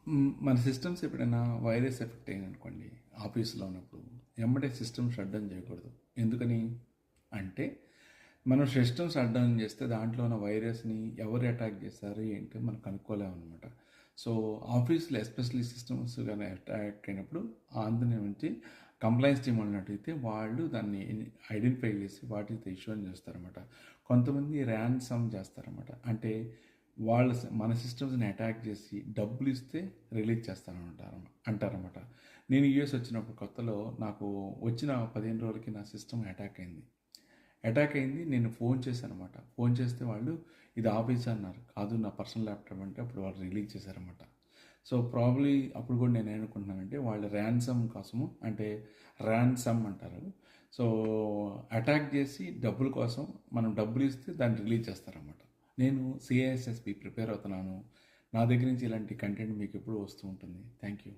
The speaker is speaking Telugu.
మన సిస్టమ్స్ ఎప్పుడైనా వైరస్ ఎఫెక్ట్ అయిందనుకోండి, ఆఫీస్లో ఉన్నప్పుడు ఎమ్మటే సిస్టమ్ షట్ డౌన్ చేయకూడదు. ఎందుకని అంటే మనం సిస్టమ్ షట్ డౌన్ చేస్తే దాంట్లో ఉన్న వైరస్ని ఎవరు అటాక్ చేస్తారు ఏంటి మనం కనుక్కోలేమన్నమాట. సో ఆఫీస్లో ఎస్పెషల్లీ సిస్టమ్స్ కానీ అటాక్ అయినప్పుడు అందులో నుంచి కంప్లైంట్స్ టీమ్ వాళ్ళని అడిగితే వాళ్ళు దాన్ని ఐడెంటిఫై చేసి వాటితో ఇష్యూ అని చేస్తారన్నమాట. కొంతమంది ర్యాన్సమ్ చేస్తారన్నమాట. అంటే వాళ్ళు మన సిస్టమ్స్ని అటాక్ చేసి డబ్బులు ఇస్తే రిలీజ్ అంటారన్నమాట. నేను యూఎస్ వచ్చినప్పుడు కొత్తలో నాకు వచ్చిన 15 రోజులకి నా సిస్టమ్ అటాక్ అయింది. నేను ఫోన్ చేశాను అనమాట. ఫోన్ చేస్తే వాళ్ళు ఇది ఆఫీస్ అన్నారు. కాదు నా పర్సనల్ ల్యాప్టాప్ అంటే అప్పుడు వాళ్ళు రిలీజ్ చేశారన్నమాట. సో ప్రాబ్లీ అప్పుడు కూడా నేను ఏమనుకుంటున్నానంటే వాళ్ళు ర్యాన్సమ్ కోసము, అంటే ర్యాన్సమ్ అంటారు. సో అటాక్ చేసి డబ్బుల కోసం మనం డబ్బులు ఇస్తే దాన్ని రిలీజ్ చేస్తారన్నమాట. నేను CISSP ప్రిపేర్ అవుతున్నాను. నా దగ్గర నుంచి ఇలాంటి కంటెంట్ మీకు ఎప్పుడు వస్తూ ఉంటుంది. Thank you.